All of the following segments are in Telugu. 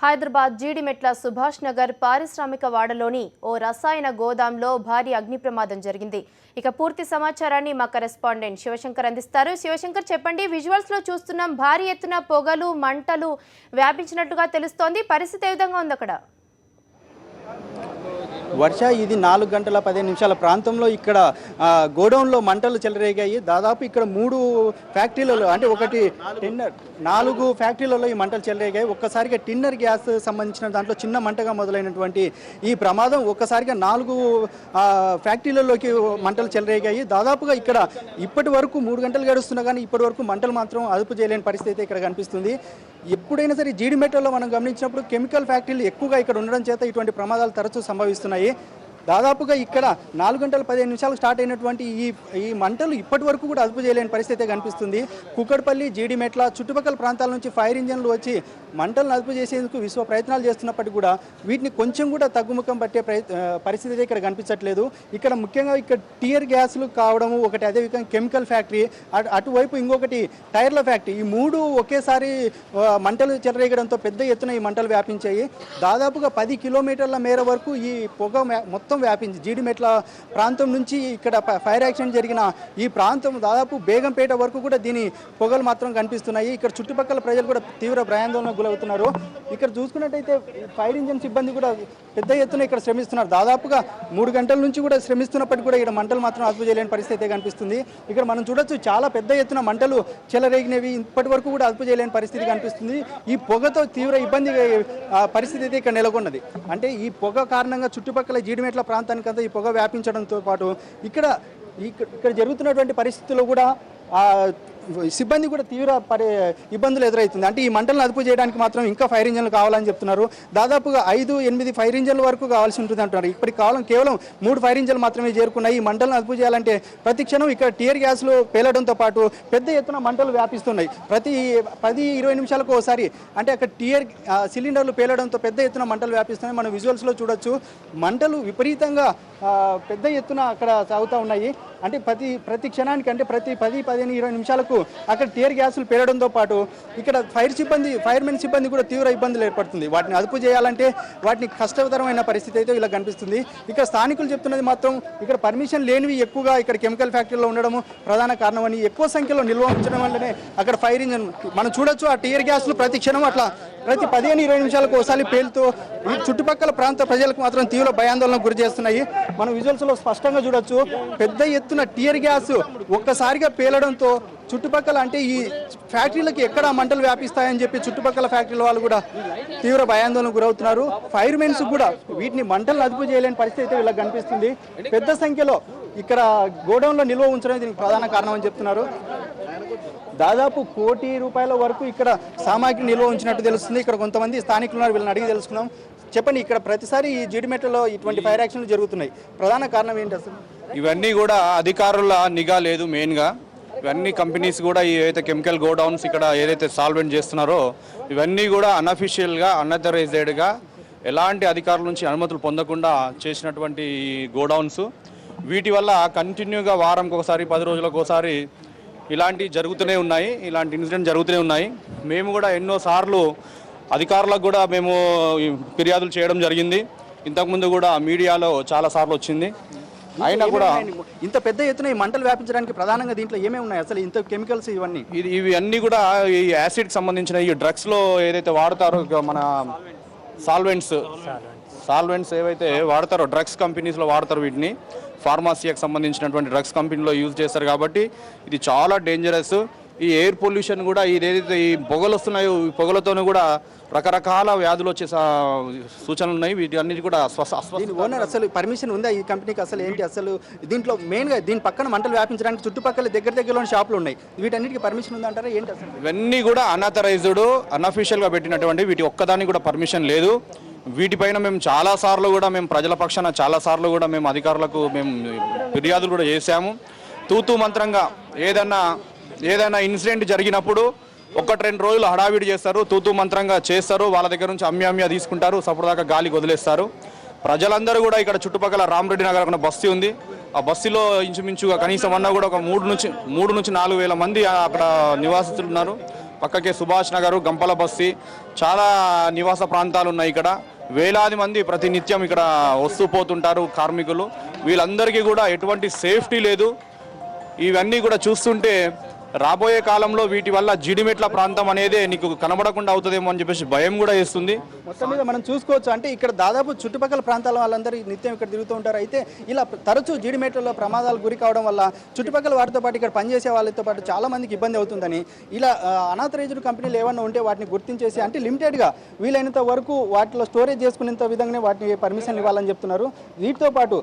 హైదరాబాద్ జీడిమెట్ల సుభాష్ నగర్ పారిశ్రామిక వాడలోని ఓ రసాయన గోదాంలో భారీ అగ్ని ప్రమాదం జరిగింది. ఇక పూర్తి సమాచారాన్ని మా కరెస్పాండెంట్ శివశంకర్ అందిస్తారు. శివశంకర్, చెప్పండి. విజువల్స్ లో చూస్తున్నాం భారీ ఎత్తున పొగలు మంటలు వ్యాపించినట్టుగా తెలుస్తోంది. పరిస్థితి ఏ విధంగా ఉంది అక్కడ? వర్ష ఇది 4 గంటల 15 నిమిషాల ప్రాంతంలో ఇక్కడ గోడౌన్లో మంటలు చెలరేగాయి. దాదాపు ఇక్కడ 3 ఫ్యాక్టరీలలో అంటే ఒకటి టిన్నర్ 4 ఫ్యాక్టరీలలో ఈ మంటలు చెలరేగాయి. ఒక్కసారిగా టిన్నర్ గ్యాస్ సంబంధించిన దాంట్లో చిన్న మంటగా మొదలైనటువంటి ఈ ప్రమాదం ఒక్కసారిగా 4 ఫ్యాక్టరీలలోకి మంటలు చెలరేగాయి. దాదాపుగా ఇక్కడ ఇప్పటి వరకు 3 గంటలు గడుస్తున్నా కానీ ఇప్పటి వరకు మంటలు మాత్రం అదుపు చేయలేని పరిస్థితి ఇక్కడ కనిపిస్తుంది. ఎప్పుడైనా సరే జీడిమెట్లలో మనం గమనించినప్పుడు కెమికల్ ఫ్యాక్టరీలు ఎక్కువగా ఇక్కడ ఉండడం చేత ఇటువంటి ప్రమాదాలు తరచూ సంభవిస్తున్నాయి. దాదాపుగా ఇక్కడ 4 గంటల 15 నిమిషాలకు స్టార్ట్ అయినటువంటి ఈ మంటలు ఇప్పటి వరకు కూడా అదుపు చేయలేని పరిస్థితి కనిపిస్తుంది. కుక్కడపల్లి, జీడిమెట్ల చుట్టుపక్కల ప్రాంతాల నుంచి ఫైర్ ఇంజన్లు వచ్చి మంటలను అదుపు చేసేందుకు విశ్వ ప్రయత్నాలు చేస్తున్నప్పటికీ కూడా వీటిని కొంచెం కూడా తగ్గుముఖం పట్టే పరిస్థితి ఇక్కడ కనిపించట్లేదు. ఇక్కడ ముఖ్యంగా ఇక్కడ టియర్ గ్యాస్లు కావడము ఒకటి, అదేవిధంగా కెమికల్ ఫ్యాక్టరీ, అటువైపు ఇంకొకటి టైర్ల ఫ్యాక్టరీ, ఈ 3 ఒకేసారి మంటలు చెలరేగడంతో పెద్ద ఎత్తున ఈ మంటలు వ్యాపించాయి. దాదాపుగా 10 కిలోమీటర్ల మేర వరకు ఈ పొగ మొత్తం వ్యాపించి జీడిమెట్ల ప్రాంతం నుంచి ఇక్కడ ఫైర్ యాక్సిడెంట్ జరిగిన ఈ ప్రాంతం దాదాపు బేగంపేట వరకు కూడా దీని పొగలు మాత్రం కనిపిస్తున్నాయి. ఇక్కడ చుట్టుపక్కల ప్రజలు కూడా తీవ్ర భయాందోళనకు గురవుతున్నారు. ఇక్కడ చూసుకున్నట్టయితే ఫైర్ ఇంజన్ సిబ్బంది కూడా పెద్ద ఎత్తున ఇక్కడ శ్రమిస్తున్నారు. దాదాపుగా 3 గంటల నుంచి కూడా శ్రమిస్తున్నప్పటికీ కూడా ఇక్కడ మంటలు మాత్రం అదుపు చేయలేని పరిస్థితి కనిపిస్తుంది. ఇక్కడ మనం చూడొచ్చు చాలా పెద్ద ఎత్తున మంటలు చెలరేగినవి ఇప్పటి వరకు కూడా అదుపు చేయలేని పరిస్థితి కనిపిస్తుంది. ఈ పొగతో తీవ్ర ఇబ్బంది పరిస్థితి అయితే ఇక్కడ నెలకొన్నది. అంటే ఈ పొగ కారణంగా చుట్టుపక్కల జీడిమెట్ల ప్రాంతానికంతా ఈ పొగ వ్యాపించడంతో పాటు ఇక్కడ జరుగుతున్నటువంటి పరిస్థితుల్లో కూడా సిబ్బంది కూడా తీవ్ర ఇబ్బందులు ఎదురవుతుంది. అంటే ఈ మంటలను అదుపు చేయడానికి మాత్రం ఇంకా ఫైర్ ఇంజన్లు కావాలని చెప్తున్నారు. దాదాపుగా 5-8 ఫైర్ ఇంజన్ల వరకు కావాల్సి ఉంటుంది అంటున్నారు. ఇప్పటికి కేవలం 3 ఫైర్ ఇంజన్లు మాత్రమే చేరుకున్నాయి. ఈ మంటలను అదుపు చేయాలంటే ప్రతి క్షణం ఇక్కడ టియర్ గ్యాస్లు పేలడంతో పాటు పెద్ద ఎత్తున మంటలు వ్యాపిస్తున్నాయి. ప్రతి 10-20 నిమిషాలకు ఒకసారి అంటే అక్కడ టియర్ సిలిండర్లు పేలడంతో పెద్ద ఎత్తున మంటలు వ్యాపిస్తున్నాయి. మనం విజువల్స్లో చూడొచ్చు. మంటలు విపరీతంగా పెద్ద ఎత్తున అక్కడ సాగుతూ ఉన్నాయి. అంటే ప్రతి క్షణానికి అంటే ప్రతి 10-15-20 నిమిషాలకు అక్కడ టియర్ గ్యాసులు పేరడంతో పాటు ఇక్కడ ఫైర్మెన్ సిబ్బంది కూడా తీవ్ర ఇబ్బందులు ఏర్పడుతుంది. వాటిని అదుపు చేయాలంటే వాటిని కష్టతరమైన పరిస్థితి అయితే ఇలా కనిపిస్తుంది. ఇక్కడ స్థానికులు చెప్తున్నది మాత్రం ఇక్కడ పర్మిషన్ లేనివి ఎక్కువగా ఇక్కడ కెమికల్ ఫ్యాక్టరీలో ఉండడము ప్రధాన కారణమని, ఎక్కువ సంఖ్యలో నిల్వ ఉంచడం వల్లనే అక్కడ ఫైర్ ఇంజన్ మనం చూడొచ్చు. ఆ టియర్ గ్యాస్లు ప్రతి క్షణం అట్లా ప్రతి 15-20 నిమిషాలకు ఒకసారి పేలుతూ ఈ చుట్టుపక్కల ప్రాంత ప్రజలకు మాత్రం తీవ్ర భయాందోళనకు గురి చేస్తున్నాయి. మనం విజువల్స్లో స్పష్టంగా చూడొచ్చు. పెద్ద ఎత్తున టియర్ గ్యాస్ ఒక్కసారిగా పేలడంతో చుట్టుపక్కల అంటే ఈ ఫ్యాక్టరీలకు ఎక్కడ మంటలు వ్యాపిస్తాయని చెప్పి చుట్టుపక్కల ఫ్యాక్టరీల వాళ్ళు కూడా తీవ్ర భయాందోళనకు గురవుతున్నారు. ఫైర్ మెన్స్ కూడా వీటిని మంటలను అదుపు చేయలేని పరిస్థితి అయితే ఇలా కనిపిస్తుంది. పెద్ద సంఖ్యలో ఇక్కడ గోడౌన్లో నిల్వ ఉంచడం దీనికి ప్రధాన కారణం అని చెప్తున్నారు. దాదాపు 1 కోటి రూపాయల వరకు ఇక్కడ సామాగ్రి నిల్వ ఉంచినట్టు తెలుస్తుంది. ఇక్కడ కొంతమంది స్థానికులు ఉన్నారు, వీళ్ళని అడిగి తెలుసుకున్నాం. చెప్పండి, ఇక్కడ ప్రతిసారి ఈ జీడిమెట్లలో ఇటువంటి ఫైర్ యాక్షన్లు జరుగుతున్నాయి, ప్రధాన కారణం ఏంటి అసలు? ఇవన్నీ కూడా అధికారుల నిఘా లేదు. మెయిన్గా ఇవన్నీ కంపెనీస్ కూడా ఏదైతే కెమికల్ గోడౌన్స్ ఇక్కడ ఏదైతే సాల్వెంట్ చేస్తున్నారో ఇవన్నీ కూడా అన్అఫీషియల్గా అన్అథరైజ్డ్గా ఎలాంటి అధికారుల నుంచి అనుమతులు పొందకుండా చేసినటువంటి గోడౌన్స్. వీటి వల్ల కంటిన్యూగా వారంకి ఒకసారి 10 రోజులకు ఒకసారి ఇలాంటి జరుగుతూనే ఉన్నాయి, ఇలాంటి ఇన్సిడెంట్ జరుగుతూనే ఉన్నాయి. మేము కూడా ఎన్నోసార్లు అధికారులకు కూడా మేము ఫిర్యాదులు చేయడం జరిగింది. ఇంతకుముందు కూడా మీడియాలో చాలాసార్లు వచ్చింది. అయినా కూడా ఇంత పెద్ద ఎత్తున ఈ మంటలు వ్యాపించడానికి ప్రధానంగా దీంట్లో ఏమేమి ఉన్నాయి అసలు? ఇంత కెమికల్స్ ఇవి అన్నీ కూడా ఈ యాసిడ్కి సంబంధించిన ఈ డ్రగ్స్లో ఏదైతే వాడతారో మన సాల్వెంట్స్ ఏవైతే వాడతారో డ్రగ్స్ కంపెనీస్లో వాడతారు. వీటిని ఫార్మసీకి సంబంధించినటువంటి డ్రగ్స్ కంపెనీలో యూజ్ చేస్తారు. కాబట్టి ఇది చాలా డేంజరస్. ఈ ఎయిర్ పొల్యూషన్ కూడా ఏదైతే ఈ పొగలు వస్తున్నాయో ఈ పొగలతోనూ కూడా రకరకాల వ్యాధులు వచ్చే సూచనలు ఉన్నాయి. వీటి అన్నిటి కూడా ఓనర్ అసలు పర్మిషన్ ఉందా ఈ కంపెనీకి? అసలు ఏంటి అసలు దీంట్లో మెయిన్గా దీని పక్కన మంటలు వ్యాపించడానికి చుట్టుపక్కల దగ్గరలోని షాపులు ఉన్నాయి, వీటన్నిటికీ పర్మిషన్ ఉందా అంటారా ఏంటి అసలు? ఇవన్నీ కూడా అన్అథరైజ్డ్ అన్అఫీషియల్గా పెట్టినటువంటి వీటి ఒక్కదానికి కూడా పర్మిషన్ లేదు. వీటిపైన మేము చాలాసార్లు కూడా మేము ప్రజల పక్షాన చాలాసార్లు కూడా మేము అధికారులకు మేము ఫిర్యాదులు కూడా చేశాము. తూతూ మంత్రంగా ఏదైనా ఇన్సిడెంట్ జరిగినప్పుడు 1-2 రోజులు హడావిడి చేస్తారు, తూతూ మంత్రంగా చేస్తారు. వాళ్ళ దగ్గర నుంచి అమ్మ్యా తీసుకుంటారు, సపోర్దాకా గాలికి వదిలేస్తారు. ప్రజలందరూ కూడా ఇక్కడ చుట్టుపక్కల రామరెడ్డి నగర్ ఒక బస్తీ ఉంది. ఆ బస్తీలో ఇంచుమించుగా కనీసం అన్నా కూడా ఒక 3 నుంచి 4 వేల మంది అక్కడ నివాసితులు ఉన్నారు. పక్కకే సుభాష్ నగర్, గంపల బస్తి, చాలా నివాస ప్రాంతాలు ఉన్నాయి ఇక్కడ. వేలాది మంది ప్రతినిత్యం ఇక్కడ వస్తూ పోతుంటారు కార్మికులు. వీళ్ళందరికీ కూడా ఎటువంటి సేఫ్టీ లేదు. ఇవన్నీ కూడా చూస్తుంటే రాబోయే కాలంలో వీటి వల్ల జీడిమెట్ల ప్రాంతం అనేదే నీకు కనబడకుండా అవుతుందేమో అని చెప్పేసి భయం కూడా వేస్తుంది. మొత్తం మీద మనం చూసుకోవచ్చు, అంటే ఇక్కడ దాదాపు చుట్టుపక్కల ప్రాంతాల వాళ్ళందరూ నిత్యం ఇక్కడ తిరుగుతూ ఉంటారు. అయితే ఇలా తరచూ జీడిమెట్లలో ప్రమాదాలు గురి కావడం వల్ల చుట్టుపక్కల వారితో పాటు ఇక్కడ పనిచేసే వాళ్ళతో పాటు చాలా మందికి ఇబ్బంది అవుతుందని, ఇలా అనాథరైజ్డ్ కంపెనీలు ఏమన్నా ఉంటే వాటిని గుర్తించేసి అంటే లిమిటెడ్గా వీలైనంత వరకు వాటిలో స్టోరేజ్ చేసుకునేంత విధంగానే వాటిని పర్మిషన్ ఇవ్వాలని చెప్తున్నారు. వీటితో పాటు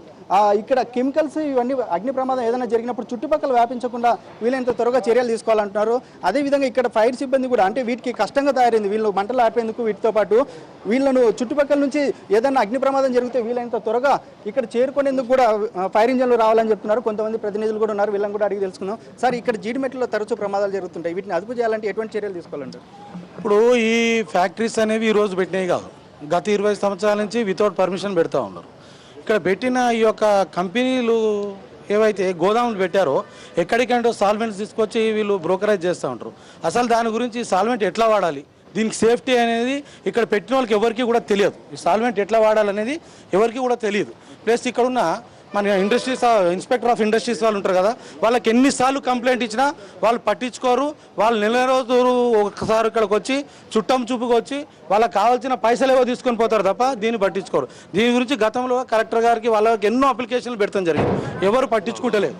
ఇక్కడ కెమికల్స్ ఇవన్నీ అగ్ని ప్రమాదం ఏదైనా జరిగినప్పుడు చుట్టుపక్కల వ్యాపించకుండా వీలైనంత త్వరగా చర్యలు తీసుకోవాలంటున్నారు. అదేవిధంగా ఇక్కడ ఫైర్ సిబ్బంది కూడా అంటే వీటికి కష్టంగా తయారైంది, వీళ్ళు మంటలు ఆపేందుకు. వీటితో పాటు వీళ్ళను చుట్టుపక్కల నుంచి ఏదైనా అగ్ని ప్రమాదం జరిగితే వీలైనంత త్వరగా ఇక్కడ చేరుకునేందుకు కూడా ఫైర్ ఇంజన్లు రావాలని చెప్తున్నారు. కొంతమంది ప్రతినిధులు కూడా ఉన్నారు, వీళ్ళని కూడా అడిగి తెలుసుకుందాం. సార్, ఇక్కడ జీడిమెట్లలో తరచూ ప్రమాదాలు జరుగుతుంటాయి, వీటిని అదుపు చేయాలంటే ఎటువంటి చర్యలు తీసుకోవాలంటారు? ఇప్పుడు ఈ ఫ్యాక్టరీస్ అనేవి ఈ రోజు పెట్టినవి కాదు, గత 20 సంవత్సరాల నుంచి వితౌట్ పర్మిషన్ పెడతా ఉన్నారు. ఇక్కడ పెట్టిన ఈ యొక్క కంపెనీలు ఏవైతే గోదాములు పెట్టారో ఎక్కడికంటే సాల్వెంట్స్ తీసుకొచ్చి వీళ్ళు బ్రోకరేజ్ చేస్తూ ఉంటారు. అసలు దాని గురించి సాల్వెంట్ ఎట్లా వాడాలి, దీనికి సేఫ్టీ అనేది ఇక్కడ పెట్టిన వాళ్ళకి ఎవరికి కూడా తెలియదు. ఈ సాల్వెంట్ ఎట్లా వాడాలనేది ఎవరికి కూడా తెలియదు. ప్లస్ ఇక్కడ ఉన్న మన ఇండస్ట్రీస్ ఇన్స్పెక్టర్ ఆఫ్ ఇండస్ట్రీస్ వాళ్ళు ఉంటారు కదా, వాళ్ళకి ఎన్నిసార్లు కంప్లైంట్ ఇచ్చినా వాళ్ళు పట్టించుకోరు. వాళ్ళు నెల రోజులు ఒకసారి ఇక్కడికి వచ్చి చుట్టం చూపుకి వచ్చి వాళ్ళకి కావాల్సిన పైసలు ఏవో తీసుకొని పోతారు తప్ప దీన్ని పట్టించుకోరు. దీని గురించి గతంలో కలెక్టర్ గారికి వాళ్ళకి ఎన్నో అప్లికేషన్లు పెడతాం జరిగింది, ఎవరు పట్టించుకుంటలేదు.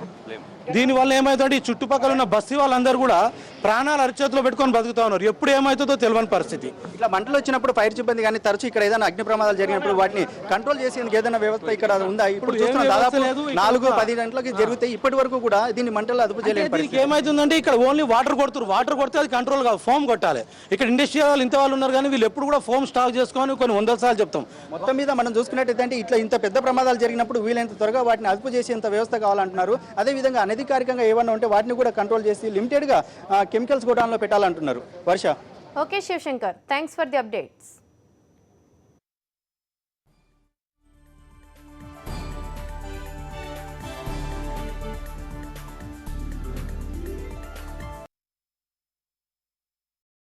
దీనివల్ల ఏమవుతుందంటే ఈ చుట్టుపక్కల ఉన్న బస్తీ వాళ్ళందరూ కూడా ప్రాణాలు అరిచేతిలో పెట్టుకొని బతుకుతా ఉన్నారు. ఎప్పుడు ఏమవుతుందో తెలియని పరిస్థితి. ఇట్లా మంటలు వచ్చినప్పుడు ఫైర్ సిబ్బంది కానీ తరచూ ఇక్కడ ఏదైనా అగ్ని ప్రమాదాలు జరిగినప్పుడు వాటిని కంట్రోల్ చేసేందుకు ఏదైనా వ్యవస్థ ఇక్కడ ఉందా? ఇప్పుడు చూస్తున్నాం దాదాపు 4-10 గంటలకి జరుగుతాయి, ఇప్పటి వరకు కూడా దీన్ని మంటలు అదుపు చేయలేదు. దీనికి ఏమవుతుందంటే ఇక్కడ ఓన్లీ వాటర్ కొడుతున్నారు, వాటర్ కొడితే అది కంట్రోల్ కాదు, ఫోమ్ కొట్టాలి. ఇక్కడ ఇండస్ట్రీ వాళ్ళు ఇంత వాళ్ళు ఉన్నారు కానీ వీళ్ళు ఎప్పుడు కూడా ఫోమ్ స్టాక్ చేసుకొని కొన్ని 100 సార్లు చెప్తాం. మొత్తం మీద మనం చూసుకున్నట్టయితే ఇట్లా ఇంత పెద్ద ప్రమాదాలు జరిగినప్పుడు వీలైనంత త్వరగా వాటిని అదుపు చేసేంత వ్యవస్థ కావాలంటున్నారు. అదేవిధంగా అనధికారికంగా ఏమన్నా ఉంటే వాటిని కూడా కంట్రోల్ చేసి లిమిటెడ్గా కెమికల్స్ గోడౌన్లో పెట్టాలంటున్నారు. Varsha. Okay Shivshankar, thanks for the updates.